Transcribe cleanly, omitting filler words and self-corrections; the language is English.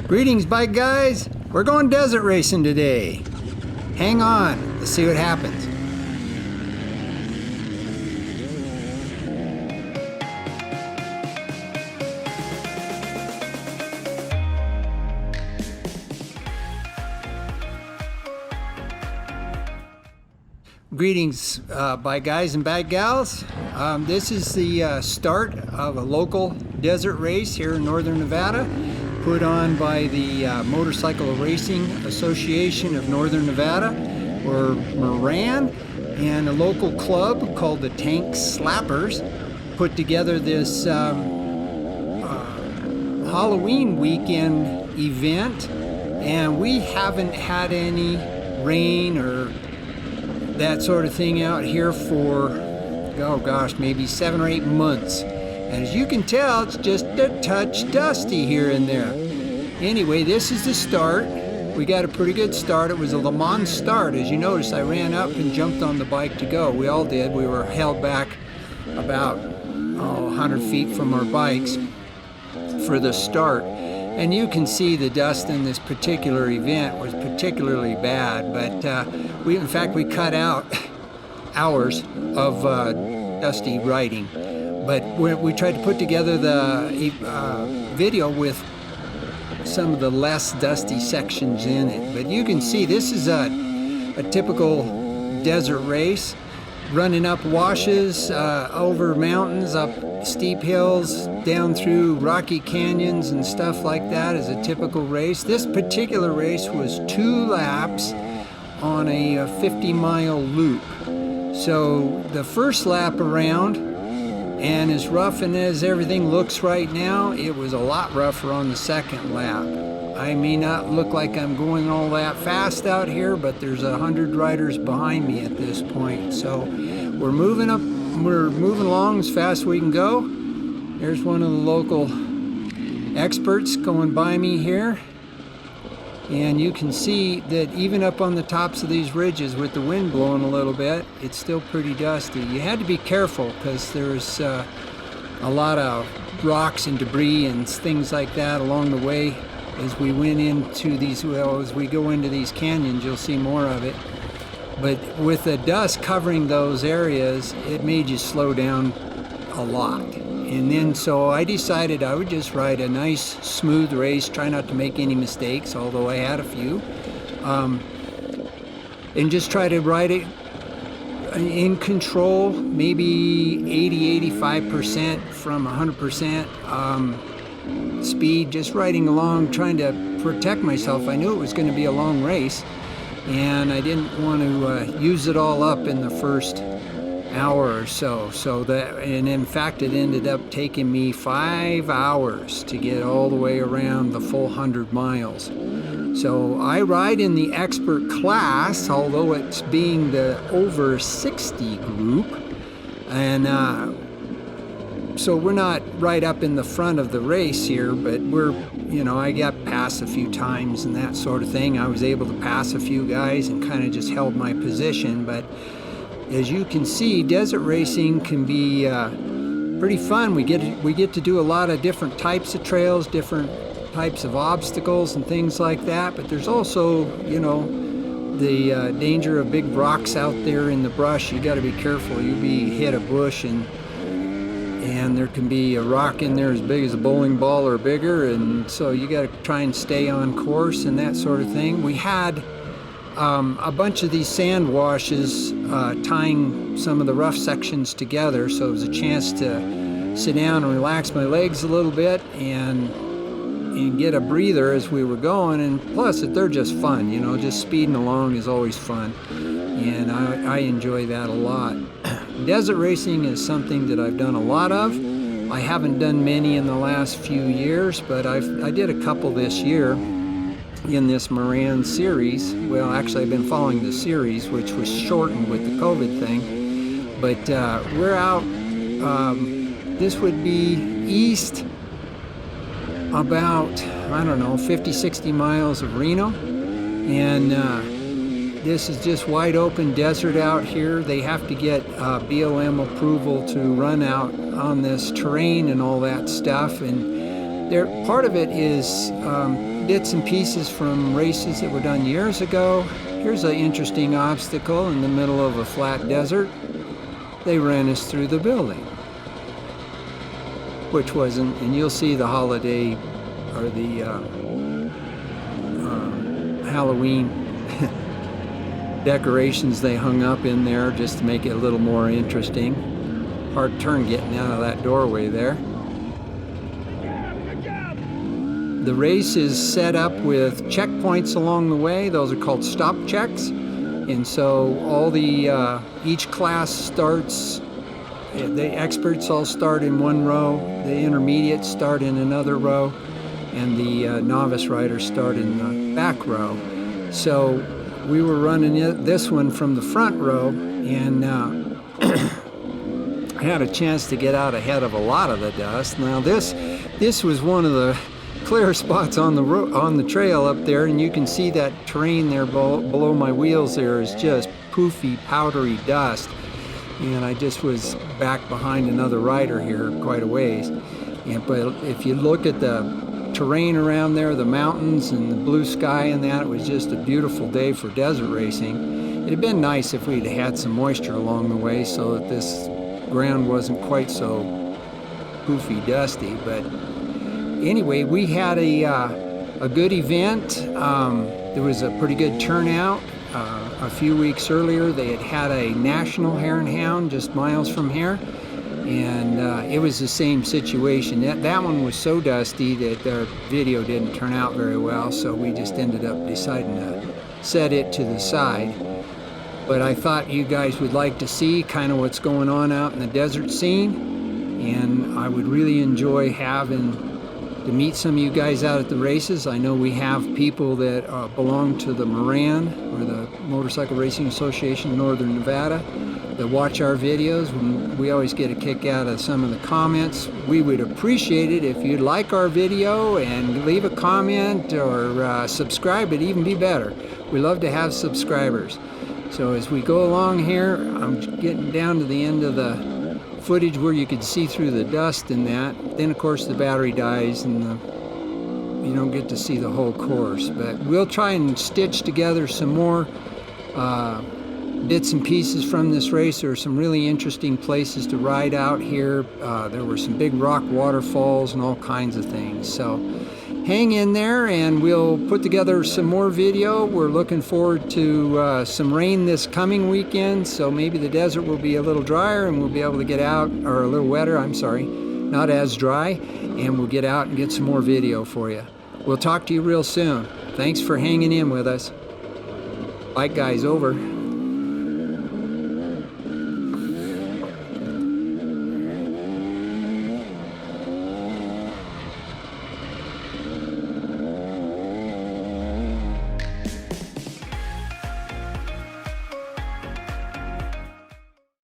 Greetings, bike guys. We're going desert racing today. Hang on, let's see what happens. Greetings, bike guys and bike gals. This is the start of a local desert race here in northern Nevada, put on by the Motorcycle Racing Association of Northern Nevada, or Moran, and a local club called the Tank Slappers put together this Halloween weekend event, and we haven't had any rain or that sort of thing out here for, oh gosh, maybe 7 or 8 months. And as you can tell, it's just a touch dusty here and there. Anyway, this is the start. We got a pretty good start. It was a Le Mans start. As you notice, I ran up and jumped on the bike to go. We all did. We were held back about 100 feet from our bikes for the start. And you can see the dust in this particular event was particularly bad, but we cut out hours of dusty riding. But we tried to put together the video with some of the less dusty sections in it. But you can see this is a typical desert race, running up washes, over mountains, up steep hills, down through rocky canyons and stuff like that is a typical race. This particular race was 2 laps on a 50-mile loop. So the first lap around, and as rough and as everything looks right now, it was a lot rougher on the second lap. I may not look like I'm going all that fast out here, but there's 100 riders behind me at this point. So we're moving along as fast as we can go. There's one of the local experts going by me here. And you can see that even up on the tops of these ridges with the wind blowing a little bit, it's still pretty dusty. You had to be careful because there's a lot of rocks and debris and things like that along the way. As we went into these, as we go into these canyons, you'll see more of it. But with the dust covering those areas, it made you slow down a lot. And then so I decided I would just ride a nice smooth race, try not to make any mistakes, although I had a few, and just try to ride it in control, maybe 80-85% from 100% speed, just riding along, trying to protect myself. I knew it was going to be a long race, and I didn't want to use it all up in the first hour or so. And in fact, it ended up taking me 5 hours to get all the way around the full 100 miles. So I ride in the expert class, although it's being the over 60 group, and so we're not right up in the front of the race here, but I got passed a few times and that sort of thing. I was able to pass a few guys and kind of just held my position. But as you can see, desert racing can be pretty fun. We get to do a lot of different types of trails, different types of obstacles and things like that. But there's also, the danger of big rocks out there in the brush. You got to be careful. You hit a bush and there can be a rock in there as big as a bowling ball or bigger, and so you got to try and stay on course and that sort of thing. We had a bunch of these sand washes tying some of the rough sections together, so it was a chance to sit down and relax my legs a little bit and get a breather as we were going. And plus, they're just fun, just speeding along is always fun, and I enjoy that a lot. Desert racing is something that I've done a lot of. I haven't done many in the last few years, but I did a couple this year in this Moran series. Well, actually, I've been following the series, which was shortened with the COVID thing. But we're out, this would be east about, 50, 60 miles of Reno. And this is just wide open desert out here. They have to get BLM approval to run out on this terrain and all that stuff. And Part of it is bits and pieces from races that were done years ago. Here's an interesting obstacle in the middle of a flat desert. They ran us through the building, which wasn't, and you'll see the holiday or the Halloween decorations they hung up in there just to make it a little more interesting. Hard turn getting out of that doorway there. The race is set up with checkpoints along the way. Those are called stop checks. And so all the, each class starts, the experts all start in one row, the intermediates start in another row, and the novice riders start in the back row. So we were running this one from the front row, and I had a chance to get out ahead of a lot of the dust. Now this was one of the clear spots on the trail up there, and you can see that terrain there below my wheels there is just poofy, powdery dust. And I just was back behind another rider here quite a ways. But if you look at the terrain around there, the mountains and the blue sky and that, it was just a beautiful day for desert racing. It'd been nice if we'd had some moisture along the way so that this ground wasn't quite so poofy, dusty. But anyway, we had a good event. There was a pretty good turnout. A few weeks earlier, they had a national hare and hound just miles from here, and it was the same situation. That one was so dusty that our video didn't turn out very well, so we just ended up deciding to set it to the side. But I thought you guys would like to see kind of what's going on out in the desert scene, and I would really enjoy having to meet some of you guys out at the races. I know we have people that belong to the Moran, or the Motorcycle Racing Association of Northern Nevada, that watch our videos. We always get a kick out of some of the comments. We would appreciate it if you'd like our video and leave a comment or subscribe. It'd even be better. We love to have subscribers. So as we go along here, I'm getting down to the end of the footage where you could see through the dust and that. Then of course the battery dies and you don't get to see the whole course. But we'll try and stitch together some more bits and pieces from this race. There are some really interesting places to ride out here. There were some big rock waterfalls and all kinds of things. So hang in there and we'll put together some more video. We're looking forward to some rain this coming weekend, so maybe the desert will be a little drier and we'll be able to get out, or a little wetter, I'm sorry, not as dry, and we'll get out and get some more video for you. We'll talk to you real soon. Thanks for hanging in with us. Bike guys, over.